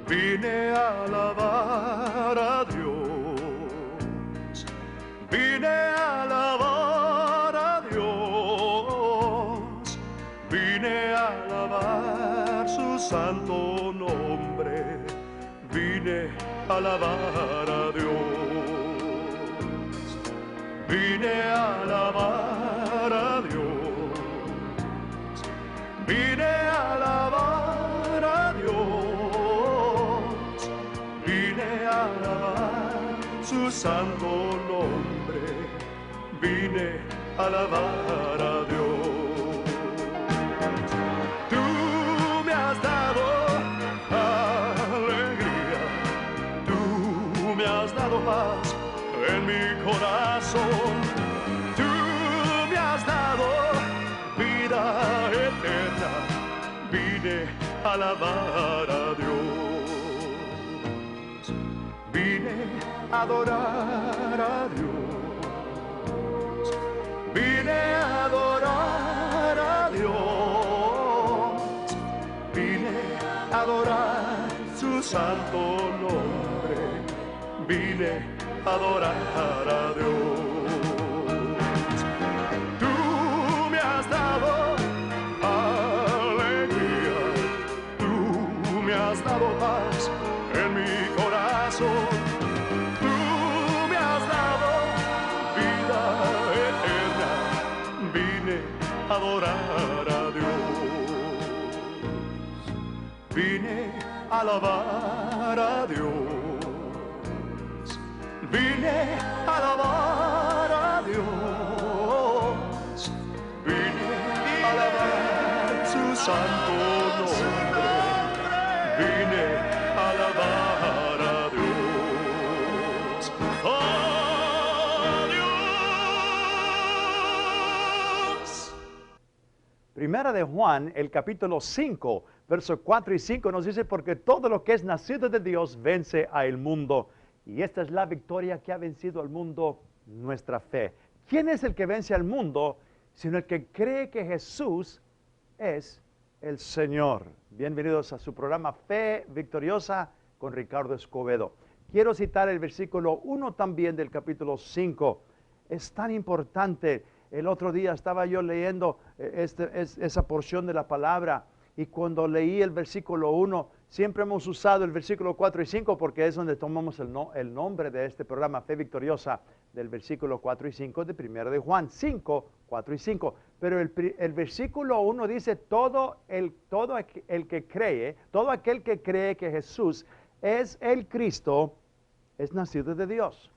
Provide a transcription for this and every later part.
Vine a alabar a Dios, vine a alabar a Dios, vine a alabar su santo nombre, vine a alabar a Dios, vine a alabar a Dios, vine a alabar a Dios, vine a alabar su santo nombre, vine a alabar a Dios. Tú me has dado alegría, tú me has dado paz en mi corazón, tú me has dado vida eterna, vine a alabar a Dios, vine a adorar a Dios, vine a adorar a Dios, vine a adorar su santo nombre, vine a adorar a Dios. Tú me has dado alegría, tú me has dado paz en mi corazón, tú me has dado vida eterna, vine a adorar a Dios, vine a alabar a Dios, vine a alabar a Dios, vine a alabar su santo nombre, vine a alabar a Dios, a Dios. Primera de Juan, el capítulo 5, versos 4 y 5 nos dice, porque todo lo que es nacido de Dios vence al mundo. Y esta es la victoria que ha vencido al mundo, nuestra fe. ¿Quién es el que vence al mundo? Sino el que cree que Jesús es el Señor. Bienvenidos a su programa Fe Victoriosa con Ricardo Escobedo. Quiero citar el versículo 1 también del capítulo 5. Es tan importante. El otro día estaba yo leyendo esa porción de la palabra, y cuando leí el versículo 1, siempre hemos usado el versículo 4 y 5 porque es donde tomamos el nombre de este programa, Fe Victoriosa, del versículo 4 y 5 de 1 de Juan 5, 4 y 5. Pero el versículo 1 dice, todo aquel que cree que Jesús es el Cristo, es nacido de Dios.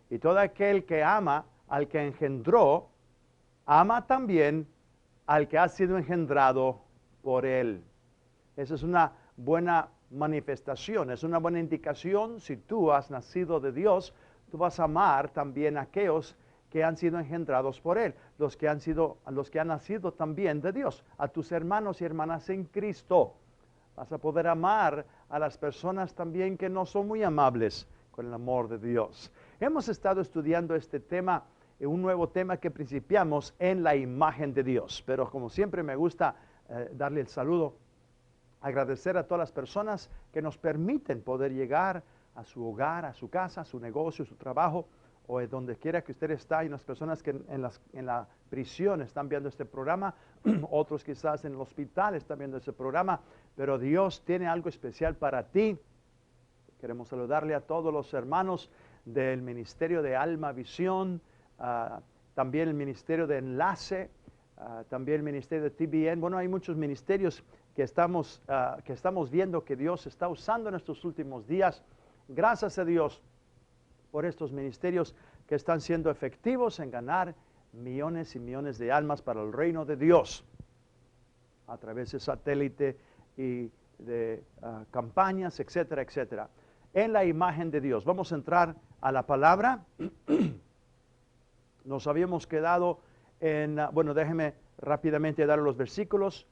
Y todo aquel que ama al que engendró, ama también al que ha sido engendrado por él. Esa es una buena manifestación, es una buena indicación. Si tú has nacido de Dios, tú vas a amar también a aquellos que han sido engendrados por él, los que han nacido también de Dios, a tus hermanos y hermanas en Cristo. Vas a poder amar a las personas también que no son muy amables con el amor de Dios. Hemos estado estudiando este tema, un nuevo tema que principiamos en la imagen de Dios, pero como siempre me gusta darle el saludo, agradecer a todas las personas que nos permiten poder llegar a su hogar, a su casa, a su negocio, a su trabajo, o donde quiera que usted está. Y las personas que en la prisión están viendo este programa, otros quizás en el hospital están viendo este programa, pero Dios tiene algo especial para ti. Queremos saludarle a todos los hermanos del Ministerio de Alma Visión, también el Ministerio de Enlace, también el Ministerio de TBN. Bueno, hay muchos ministerios que estamos viendo que Dios está usando en estos últimos días. Gracias a Dios por estos ministerios que están siendo efectivos en ganar millones y millones de almas para el reino de Dios a través de satélite y de campañas, etcétera, etcétera. En la imagen de Dios. Vamos a entrar a la palabra. Nos habíamos quedado en, bueno, déjeme rápidamente dar los versículos.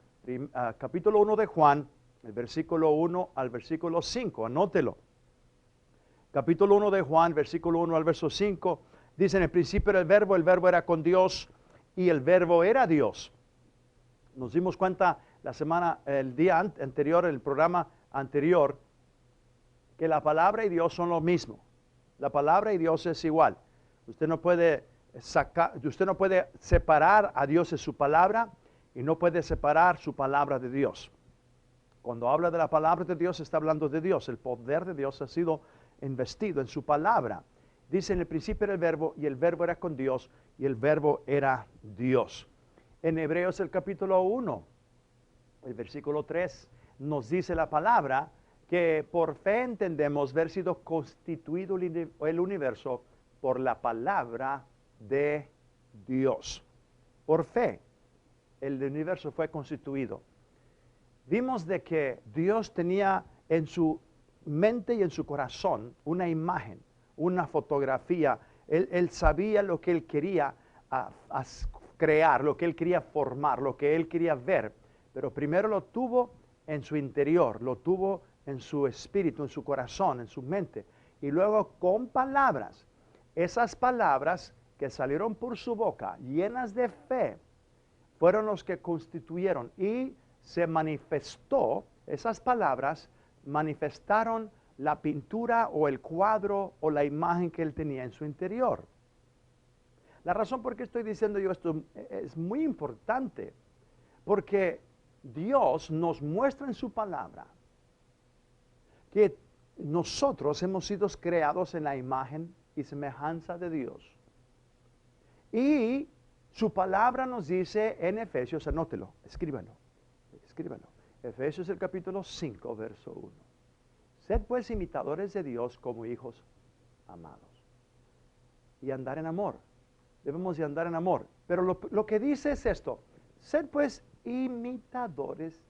Capítulo 1 de Juan, el versículo 1 al versículo 5, anótelo. Capítulo 1 de Juan, versículo 1 al verso 5, dice: en el principio era el verbo era con Dios, y el verbo era Dios. Nos dimos cuenta el día anterior, el programa anterior, que la palabra y Dios son lo mismo. La palabra y Dios es igual. Usted no puede separar a Dios de su palabra y no puede separar su palabra de Dios. Cuando habla de la palabra de Dios, está hablando de Dios. El poder de Dios ha sido investido en su palabra. Dice: en el principio era el verbo, y el verbo era con Dios, y el verbo era Dios. En Hebreos el capítulo 1, el versículo 3, nos dice la palabra que por fe entendemos haber sido constituido el universo por la palabra de Dios. Por fe, el universo fue constituido. Vimos de que Dios tenía en su mente y en su corazón una imagen, una fotografía. Él sabía lo que Él quería crear, lo que Él quería formar, lo que Él quería ver. Pero primero lo tuvo en su interior, lo tuvo en su espíritu, en su corazón, en su mente. Y luego con palabras, esas palabras que salieron por su boca, llenas de fe, fueron los que constituyeron y se manifestó, esas palabras manifestaron la pintura o el cuadro o la imagen que él tenía en su interior. La razón por qué estoy diciendo yo esto es muy importante, porque Dios nos muestra en su palabra que nosotros hemos sido creados en la imagen y semejanza de Dios. Y su palabra nos dice en Efesios, anótelo, escríbalo. Efesios el capítulo 5, verso 1. Sed pues imitadores de Dios como hijos amados. Y andar en amor. Debemos de andar en amor. Pero lo que dice es esto: sed pues imitadores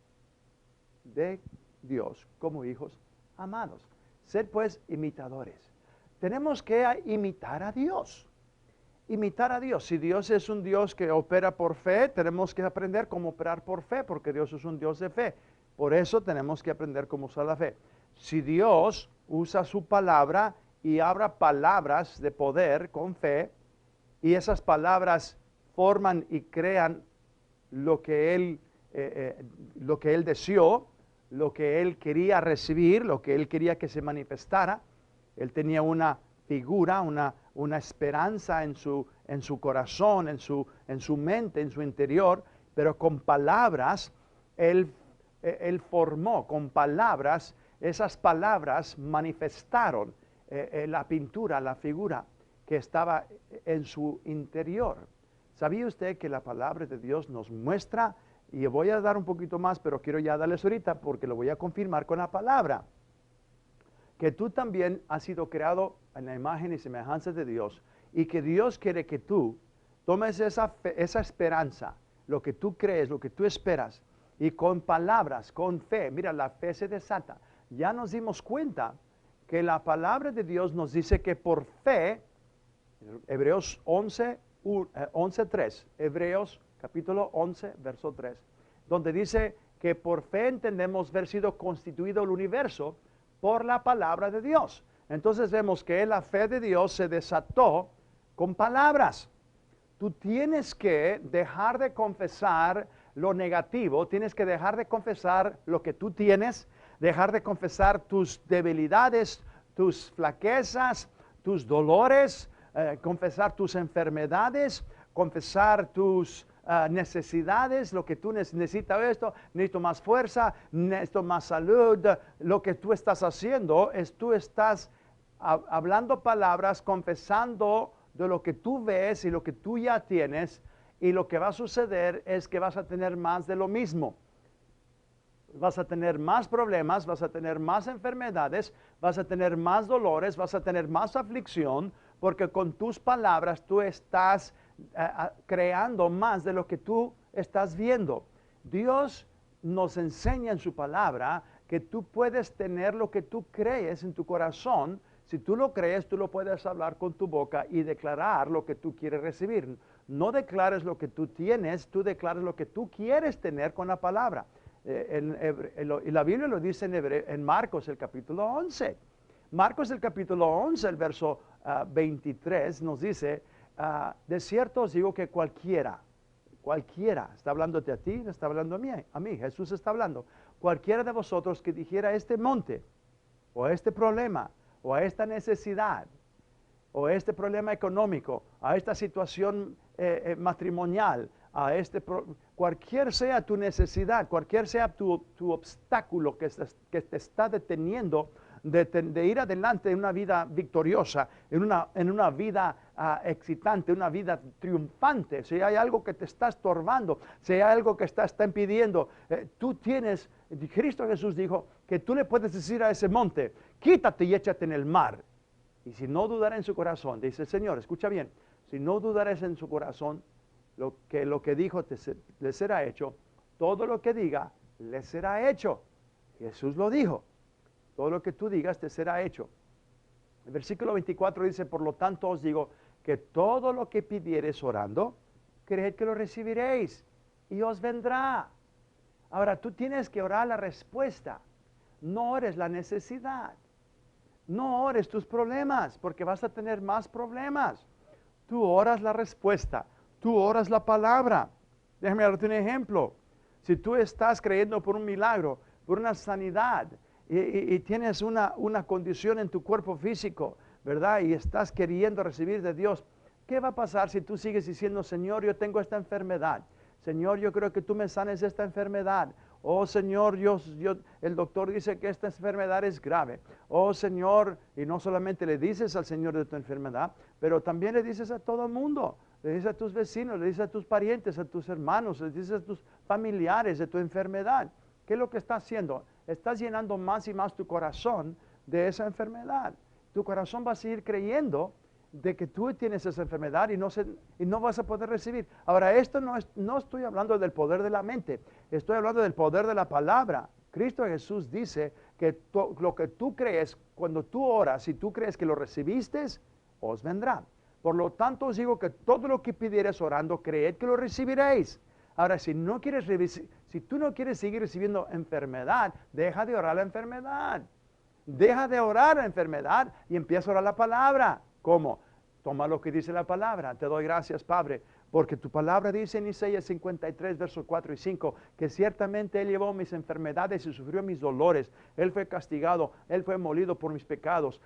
de Dios como hijos amados. Sed pues imitadores. Tenemos que imitar a Dios. Imitar a Dios. Si Dios es un Dios que opera por fe, tenemos que aprender cómo operar por fe, porque Dios es un Dios de fe. Por eso tenemos que aprender cómo usar la fe. Si Dios usa su palabra y habla palabras de poder con fe, y esas palabras forman y crean lo que Él deseó, lo que Él quería recibir, lo que Él quería que se manifestara. Él tenía una figura, una esperanza en su corazón, en su mente, en su interior, pero con palabras Él formó, con palabras, esas palabras manifestaron la pintura, la figura que estaba en su interior. ¿Sabía usted que la palabra de Dios nos muestra? Y voy a dar un poquito más, pero quiero ya darles ahorita porque lo voy a confirmar con la palabra. Que tú también has sido creado en la imagen y semejanza de Dios, y que Dios quiere que tú tomes esa esperanza, lo que tú crees, lo que tú esperas, y con palabras, con fe. Mira, la fe se desata. Ya nos dimos cuenta que la palabra de Dios nos dice que por fe, Hebreos 11:3, Hebreos capítulo 11, verso 3, donde dice que por fe entendemos haber sido constituido el universo por la palabra de Dios. Entonces vemos que la fe de Dios se desató con palabras. Tú tienes que dejar de confesar lo negativo, tienes que dejar de confesar lo que tú tienes, dejar de confesar tus debilidades, tus flaquezas, tus dolores, confesar tus enfermedades, confesar tus necesidades, lo que tú necesitas, necesito más fuerza, necesito más salud. Lo que tú estás haciendo es tú estás hablando palabras, confesando de lo que tú ves y lo que tú ya tienes, y lo que va a suceder es que vas a tener más de lo mismo. Vas a tener más problemas, vas a tener más enfermedades, vas a tener más dolores, vas a tener más aflicción, porque con tus palabras tú estás creando más de lo que tú estás viendo. Dios nos enseña en su palabra que tú puedes tener lo que tú crees en tu corazón. Si tú lo crees, tú lo puedes hablar con tu boca y declarar lo que tú quieres recibir. No declares lo que tú tienes, tú declaras lo que tú quieres tener con la palabra. Y la Biblia lo dice en Marcos el capítulo 11. Marcos el capítulo 11, el verso 23 nos dice: de cierto os digo que cualquiera, está hablándote a ti, está hablando a mí, Jesús está hablando, cualquiera de vosotros que dijera a este monte, o a este problema, o a esta necesidad, o a este problema económico, a esta situación matrimonial, cualquier sea tu necesidad, cualquier sea tu obstáculo que te está deteniendo de ir adelante en una vida victoriosa, en una vida excitante, una vida triunfante. Si hay algo que te está estorbando, si hay algo que está impidiendo, Cristo Jesús dijo que tú le puedes decir a ese monte, quítate y échate en el mar. Y si no dudara en su corazón, dice el Señor, escucha bien, si no dudares en su corazón, lo que dijo le será hecho, todo lo que diga le será hecho. Jesús lo dijo, todo lo que tú digas te será hecho. El versículo 24 dice, por lo tanto os digo que todo lo que pidiereis orando, creed que lo recibiréis y os vendrá. Ahora tú tienes que orar la respuesta, no ores la necesidad. No ores tus problemas, porque vas a tener más problemas. Tú oras la respuesta, tú oras la palabra. Déjame darte un ejemplo. Si tú estás creyendo por un milagro, por una sanidad, y tienes una condición en tu cuerpo físico, ¿verdad? Y estás queriendo recibir de Dios, ¿qué va a pasar si tú sigues diciendo, Señor, yo tengo esta enfermedad? Señor, yo creo que tú me sanes de esta enfermedad. Oh Señor, el doctor dice que esta enfermedad es grave. Oh Señor, y no solamente le dices al Señor de tu enfermedad, pero también le dices a todo el mundo. Le dices a tus vecinos, le dices a tus parientes, a tus hermanos, le dices a tus familiares de tu enfermedad. ¿Qué es lo que estás haciendo? Estás llenando más y más tu corazón de esa enfermedad. Tu corazón va a seguir creyendo de que tú tienes esa enfermedad y no vas a poder recibir. Ahora, no estoy hablando del poder de la mente, estoy hablando del poder de la palabra. Cristo Jesús dice que lo que tú crees, cuando tú oras, si tú crees que lo recibiste, os vendrá. Por lo tanto, os digo que todo lo que pidieres orando, creed que lo recibiréis. Ahora, si tú no quieres seguir recibiendo enfermedad, deja de orar la enfermedad. Deja de orar la enfermedad y empieza a orar la palabra. ¿Cómo? Toma lo que dice la palabra. Te doy gracias, Padre, porque tu palabra dice en Isaías 53, versos 4 y 5, que ciertamente Él llevó mis enfermedades y sufrió mis dolores. Él fue castigado, Él fue molido por mis pecados,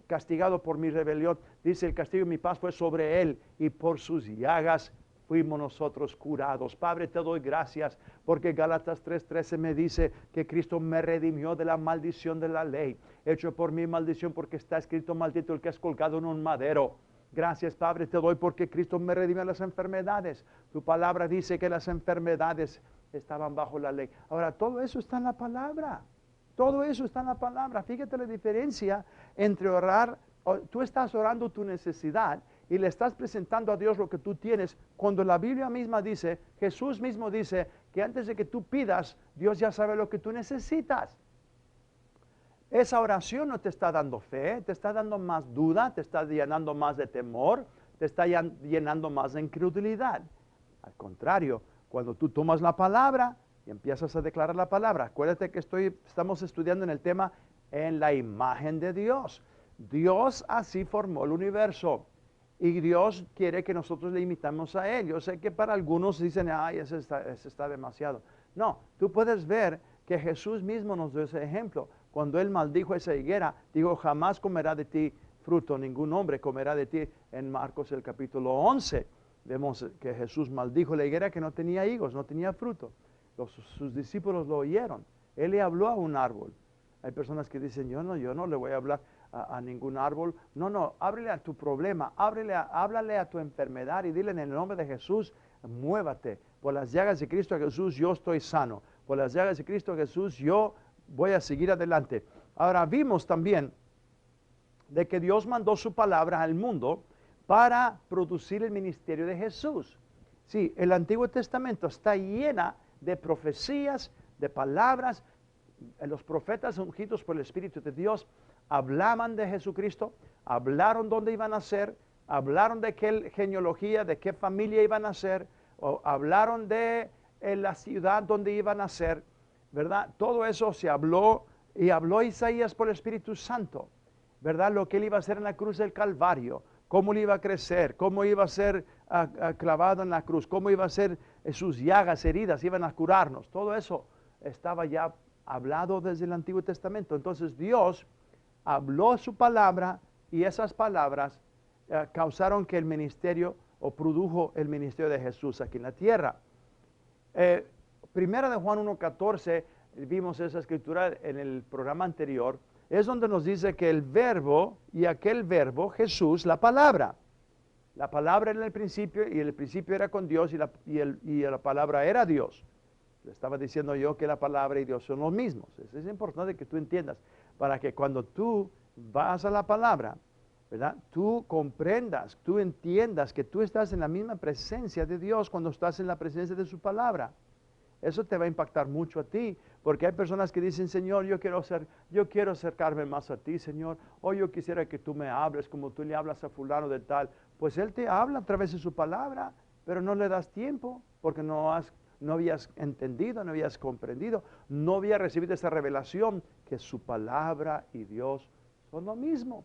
castigado por mi rebelión. Dice, el castigo de mi paz fue sobre Él y por sus llagas fuimos nosotros curados. Padre, te doy gracias porque Gálatas 3:13 me dice que Cristo me redimió de la maldición de la ley, hecho por mi maldición, porque está escrito, maldito el que es colgado en un madero. Gracias, Padre, te doy porque Cristo me redimió de las enfermedades. Tu palabra dice que las enfermedades estaban bajo la ley. Ahora, todo eso está en la palabra. Todo eso está en la palabra. Fíjate la diferencia entre orar. Tú estás orando tu necesidad y le estás presentando a Dios lo que tú tienes, cuando la Biblia misma dice, Jesús mismo dice, que antes de que tú pidas, Dios ya sabe lo que tú necesitas. Esa oración no te está dando fe, te está dando más duda, te está llenando más de temor, te está llenando más de incredulidad. Al contrario, cuando tú tomas la palabra y empiezas a declarar la palabra, acuérdate que estamos estudiando en el tema en la imagen de Dios. Dios así formó el universo. Y Dios quiere que nosotros le imitamos a Él. Yo sé que para algunos dicen, ay, ese está demasiado. No, tú puedes ver que Jesús mismo nos dio ese ejemplo. Cuando Él maldijo esa higuera, dijo, jamás comerá de ti fruto, ningún hombre comerá de ti. En Marcos el capítulo 11, vemos que Jesús maldijo la higuera que no tenía higos, no tenía fruto. Sus discípulos lo oyeron. Él le habló a un árbol. Hay personas que dicen, yo no le voy a hablar a ningún árbol. No, ábrele a tu problema, háblale a tu enfermedad y dile en el nombre de Jesús, muévate. Por las llagas de Cristo Jesús yo estoy sano. Por las llagas de Cristo Jesús yo voy a seguir adelante. Ahora vimos también de que Dios mandó su palabra al mundo para producir el ministerio de Jesús. Sí, el Antiguo Testamento está llena de profecías, de palabras. Los profetas ungidos por el Espíritu de Dios hablaban de Jesucristo, hablaron dónde iban a ser, hablaron de qué genealogía, de qué familia iban a ser, o hablaron de la ciudad donde iban a ser, ¿verdad? Todo eso se habló y habló Isaías por el Espíritu Santo, ¿verdad? Lo que él iba a hacer en la cruz del Calvario, cómo le iba a crecer, cómo iba a ser clavado en la cruz, cómo iba a ser sus llagas, heridas, iban a curarnos. Todo eso estaba ya hablado desde el Antiguo Testamento. Entonces Dios habló su palabra y esas palabras causaron que el ministerio o produjo el ministerio de Jesús aquí en la tierra. Primera de Juan 1:14, vimos esa escritura en el programa anterior, es donde nos dice que el verbo y aquel verbo, Jesús, la palabra era en el principio y el principio era con Dios y la palabra era Dios. Le estaba diciendo yo que la palabra y Dios son los mismos. Eso es importante que tú entiendas, para que cuando tú vas a la palabra, ¿verdad? Tú comprendas, tú entiendas que tú estás en la misma presencia de Dios cuando estás en la presencia de su palabra. Eso te va a impactar mucho a ti, porque hay personas que dicen, Señor, yo quiero acercarme más a ti, Señor, o yo quisiera que tú me hables como tú le hablas a fulano de tal. Pues Él te habla a través de su palabra, pero no le das tiempo, porque no habías entendido, no habías comprendido, no habías recibido esa revelación que su palabra y Dios son lo mismo.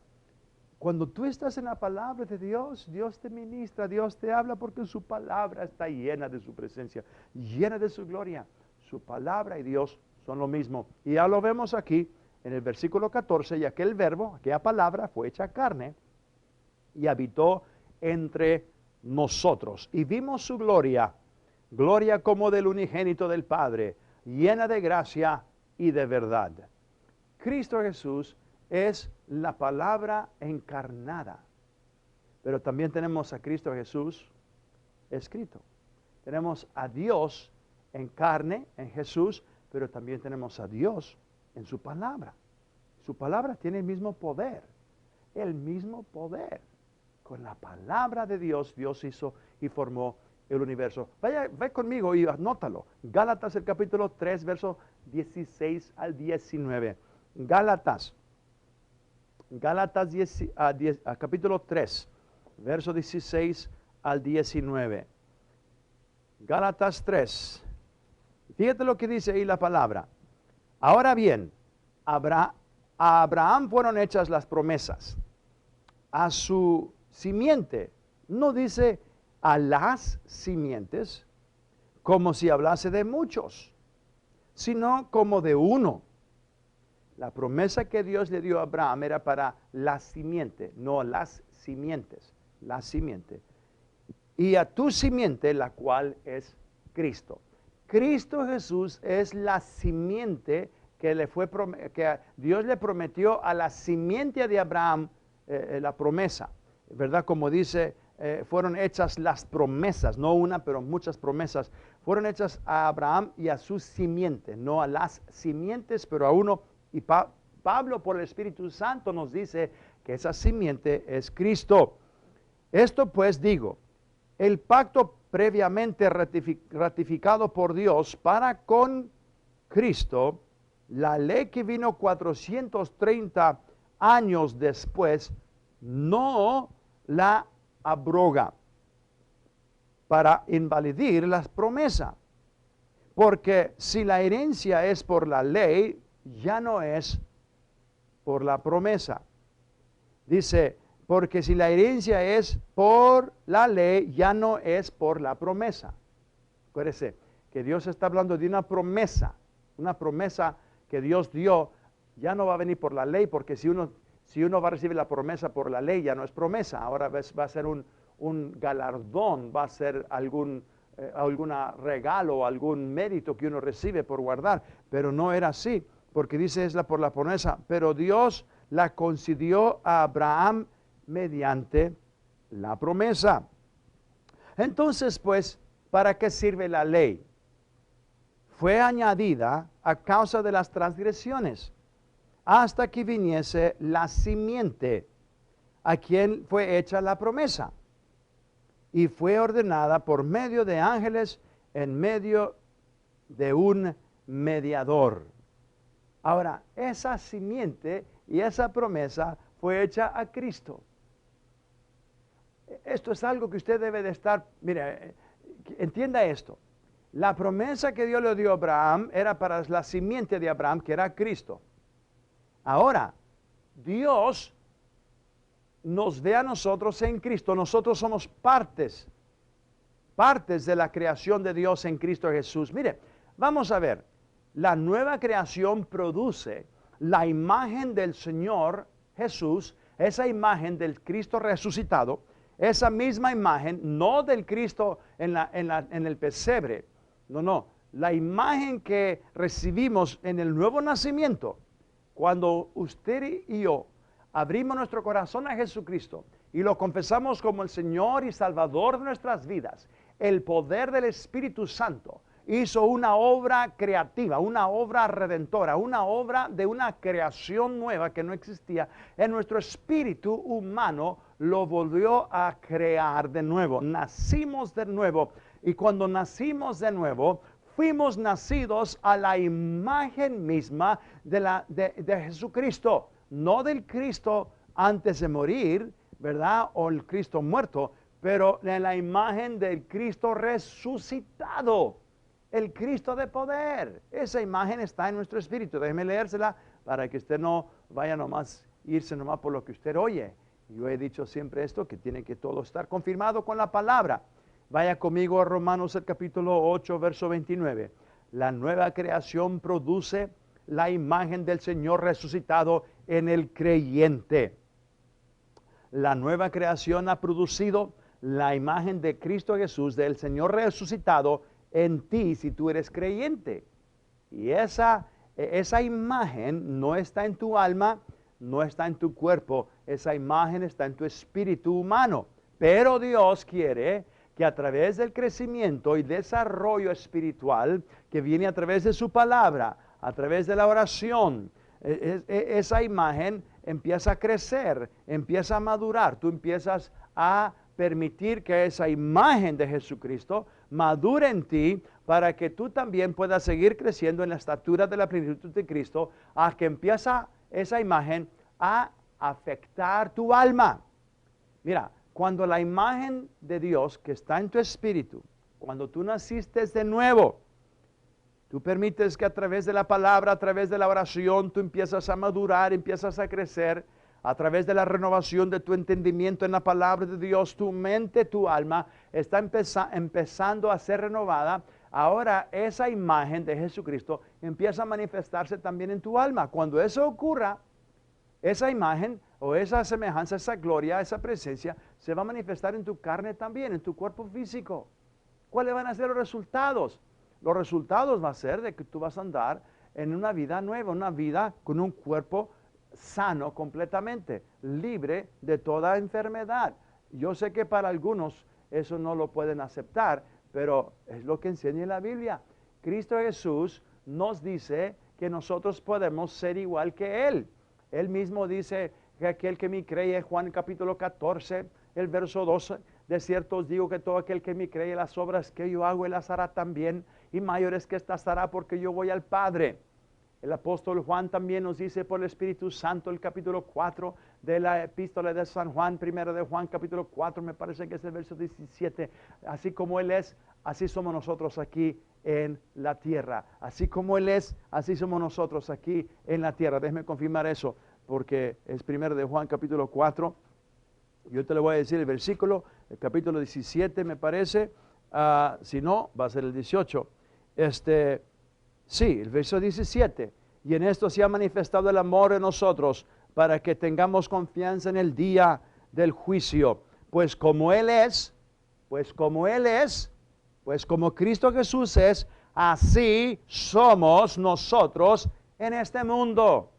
Cuando tú estás en la palabra de Dios, Dios te ministra, Dios te habla porque su palabra está llena de su presencia, llena de su gloria. Su palabra y Dios son lo mismo. Y ya lo vemos aquí en el versículo 14, y aquel verbo, aquella palabra fue hecha carne y habitó entre nosotros. Y vimos su gloria, gloria como del unigénito del Padre, llena de gracia y de verdad. Cristo Jesús es la palabra encarnada. Pero también tenemos a Cristo Jesús escrito. Tenemos a Dios en carne, en Jesús, pero también tenemos a Dios en su palabra. Su palabra tiene el mismo poder. El mismo poder. Con la palabra de Dios, Dios hizo y formó el universo. Ve conmigo y anótalo. Gálatas, el capítulo 3, verso 16 al 19. Gálatas capítulo 3, verso 16 al 19. Gálatas 3. Fíjate lo que dice ahí la palabra. Ahora bien, a Abraham fueron hechas las promesas. A su simiente, no dice a las simientes, como si hablase de muchos, sino como de uno. La promesa que Dios le dio a Abraham era para la simiente, no las simientes, la simiente. Y a tu simiente, la cual es Cristo. Cristo Jesús es la simiente que Dios le prometió a la simiente de Abraham, la promesa, ¿verdad? Como dice, fueron hechas las promesas, no una, pero muchas promesas. Fueron hechas a Abraham y a su simiente, no a las simientes, pero a uno. Y Pablo, por el Espíritu Santo, nos dice que esa simiente es Cristo. Esto pues digo, el pacto previamente ratificado por Dios para con Cristo, la ley que vino 430 años después, no la abroga para invalidir las promesas. Porque si la herencia es por la ley, ya no es por la promesa. Dice, porque si la herencia es por la ley, ya no es por la promesa. Acuérdese que Dios está hablando de una promesa que Dios dio, ya no va a venir por la ley, porque si uno va a recibir la promesa por la ley, ya no es promesa, ahora va a ser un galardón, va a ser algún regalo, algún mérito que uno recibe por guardar, pero no era así. Porque dice es por la promesa, pero Dios la concedió a Abraham mediante la promesa. Entonces, pues, ¿para qué sirve la ley? Fue añadida a causa de las transgresiones, hasta que viniese la simiente, a quien fue hecha la promesa, y fue ordenada por medio de ángeles en medio de un mediador. Ahora, esa simiente y esa promesa fue hecha a Cristo. Esto es algo que usted debe de estar, mire, entienda esto. La promesa que Dios le dio a Abraham era para la simiente de Abraham, que era Cristo. Ahora, Dios nos ve a nosotros en Cristo. Nosotros somos partes de la creación de Dios en Cristo Jesús. Mire, vamos a ver. La nueva creación produce la imagen del Señor Jesús, esa imagen del Cristo resucitado, esa misma imagen, no del Cristo en el pesebre, no, la imagen que recibimos en el nuevo nacimiento, cuando usted y yo abrimos nuestro corazón a Jesucristo y lo confesamos como el Señor y Salvador de nuestras vidas, el poder del Espíritu Santo hizo una obra creativa, una obra redentora, una obra de una creación nueva que no existía. En nuestro espíritu humano lo volvió a crear de nuevo. Nacimos de nuevo. Y cuando nacimos de nuevo, fuimos nacidos a la imagen misma de Jesucristo. No del Cristo antes de morir, ¿verdad? O el Cristo muerto, pero en la imagen del Cristo resucitado. El Cristo de poder. Esa imagen está en nuestro espíritu. Déjeme leérsela para que usted no vaya nomás, irse nomás por lo que usted oye. Yo he dicho siempre esto, que tiene que todo estar confirmado con la palabra. Vaya conmigo a Romanos el capítulo 8, verso 29. La nueva creación produce la imagen del Señor resucitado en el creyente. La nueva creación ha producido la imagen de Cristo Jesús, del Señor resucitado en ti si tú eres creyente. Y esa imagen no está en tu alma, no está en tu cuerpo, esa imagen está en tu espíritu humano. Pero Dios quiere que a través del crecimiento y desarrollo espiritual que viene a través de su palabra, a través de la oración, esa imagen empieza a crecer, empieza a madurar. Tú empiezas a permitir que esa imagen de Jesucristo madure en ti para que tú también puedas seguir creciendo en la estatura de la plenitud de Cristo, a que empieza esa imagen a afectar tu alma. Mira, cuando la imagen de Dios que está en tu espíritu, cuando tú naciste de nuevo, tú permites que a través de la palabra, a través de la oración, tú empiezas a madurar, empiezas a crecer. A través de la renovación de tu entendimiento en la palabra de Dios, tu mente, tu alma está empezando a ser renovada. Ahora esa imagen de Jesucristo empieza a manifestarse también en tu alma. Cuando eso ocurra, esa imagen o esa semejanza, esa gloria, esa presencia, se va a manifestar en tu carne también, en tu cuerpo físico. ¿Cuáles van a ser los resultados? Los resultados van a ser de que tú vas a andar en una vida nueva, una vida con un cuerpo sano completamente, libre de toda enfermedad. Yo sé que para algunos eso no lo pueden aceptar, pero es lo que enseña la Biblia. Cristo Jesús nos dice que nosotros podemos ser igual que Él. Él mismo dice que aquel que me cree, Juan capítulo 14, el verso 12, de cierto os digo que todo aquel que me cree, las obras que yo hago, Él las hará también, y mayores que estas hará, porque yo voy al Padre. El apóstol Juan también nos dice por el Espíritu Santo, el capítulo 4 de la epístola de San Juan, primero de Juan, capítulo 4, me parece que es el verso 17. Así como Él es, así somos nosotros aquí en la tierra. Así como Él es, así somos nosotros aquí en la tierra. Déjeme confirmar eso, porque es primero de Juan, capítulo 4. Yo te le voy a decir el versículo, el capítulo 17 me parece. Si no, va a ser el 18. Sí, el verso 17. Y en esto se ha manifestado el amor en nosotros, para que tengamos confianza en el día del juicio. Pues como Cristo Jesús es, así somos nosotros en este mundo.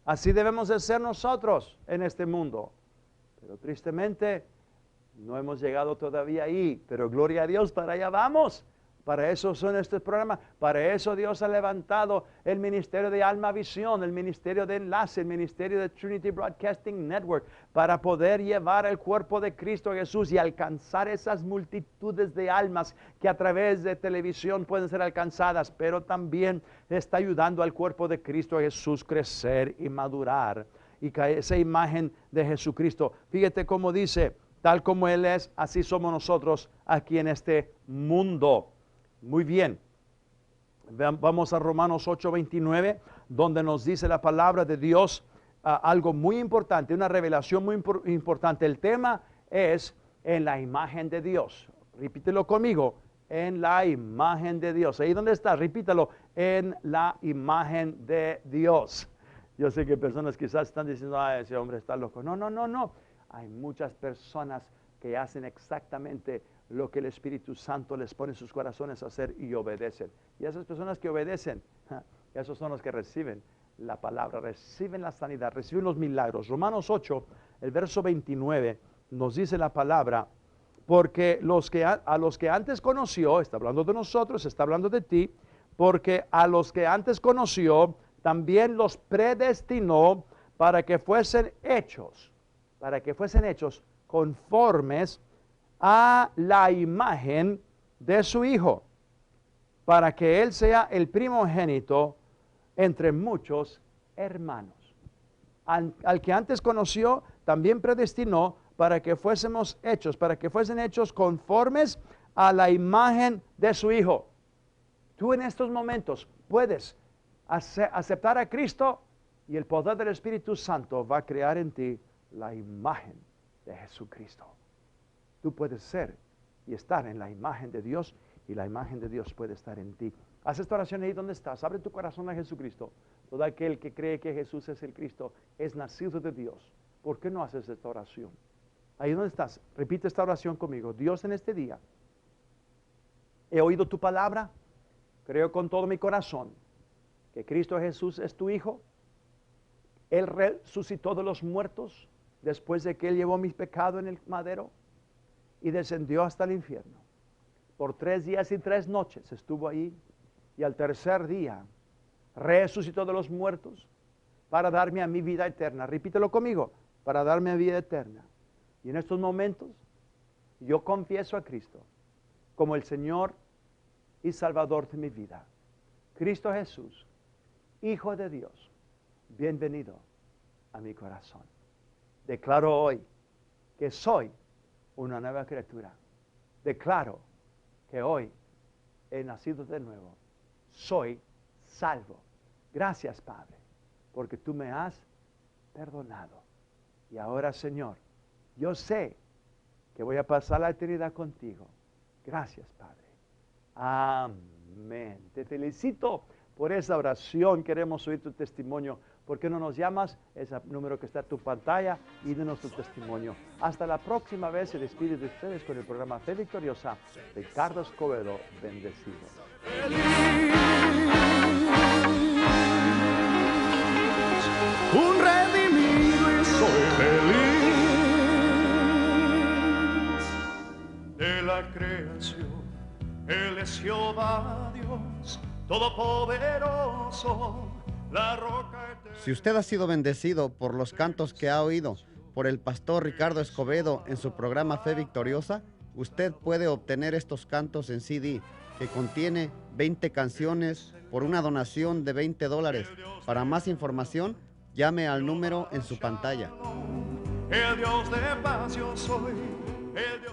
Así debemos de ser nosotros en este mundo. Pero tristemente no hemos llegado todavía ahí. Pero gloria a Dios, para allá vamos. Para eso son estos programas, para eso Dios ha levantado el ministerio de Alma Visión, el ministerio de Enlace, el ministerio de Trinity Broadcasting Network, para poder llevar el cuerpo de Cristo Jesús y alcanzar esas multitudes de almas que a través de televisión pueden ser alcanzadas, pero también está ayudando al cuerpo de Cristo Jesús crecer y madurar, y que esa imagen de Jesucristo, fíjate cómo dice, tal como Él es, así somos nosotros aquí en este mundo. Muy bien, vamos a Romanos 8:29, donde nos dice la palabra de Dios algo muy importante, una revelación muy importante. El tema es en la imagen de Dios. Repítelo conmigo, en la imagen de Dios. Ahí donde está, repítalo, en la imagen de Dios. Yo sé que personas quizás están diciendo, ese hombre está loco. No, no, no, no. Hay muchas personas que hacen exactamente lo que el Espíritu Santo les pone en sus corazones a hacer y obedecen. Y esas personas que obedecen, esos son los que reciben la palabra, reciben la sanidad, reciben los milagros. Romanos 8, el verso 29, nos dice la palabra, porque a los que antes conoció, está hablando de nosotros, está hablando de ti, porque a los que antes conoció, también los predestinó para que fuesen hechos conformes a la imagen de su Hijo, para que Él sea el primogénito entre muchos hermanos. Al que antes conoció, también predestinó para que fuesen hechos conformes a la imagen de su Hijo. Tú en estos momentos puedes aceptar a Cristo y el poder del Espíritu Santo va a crear en ti la imagen de Jesucristo. Tú puedes ser y estar en la imagen de Dios y la imagen de Dios puede estar en ti. Haz esta oración ahí donde estás. Abre tu corazón a Jesucristo. Todo aquel que cree que Jesús es el Cristo es nacido de Dios. ¿Por qué no haces esta oración? Ahí donde estás, repite esta oración conmigo. Dios, en este día he oído tu palabra. Creo con todo mi corazón que Cristo Jesús es tu Hijo. Él resucitó de los muertos después de que Él llevó mi pecado en el madero y descendió hasta el infierno. Por 3 días y 3 noches estuvo ahí y al tercer día resucitó de los muertos para darme a mi vida eterna. Repítelo conmigo, para darme a vida eterna. Y en estos momentos yo confieso a Cristo como el Señor y Salvador de mi vida. Cristo Jesús, Hijo de Dios, bienvenido a mi corazón. Declaro hoy que soy una nueva criatura. Declaro que hoy he nacido de nuevo. Soy salvo. Gracias, Padre, porque tú me has perdonado. Y ahora, Señor, yo sé que voy a pasar la eternidad contigo. Gracias, Padre. Amén. Te felicito por esa oración. Queremos oír tu testimonio. ¿Por qué no nos llamas? Ese número que está en tu pantalla y denos tu testimonio. Hasta la próxima vez. Se despide de ustedes con el programa Fe Victoriosa. Ricardo Escobedo, bendecido. Un redimido y soy feliz. De la creación, Él es Jehová Dios Todopoderoso, la roca eterna. Si usted ha sido bendecido por los cantos que ha oído por el pastor Ricardo Escobedo en su programa Fe Victoriosa, usted puede obtener estos cantos en CD que contiene 20 canciones por una donación de $20. Para más información, llame al número en su pantalla. El Dios de paz yo soy, el Dios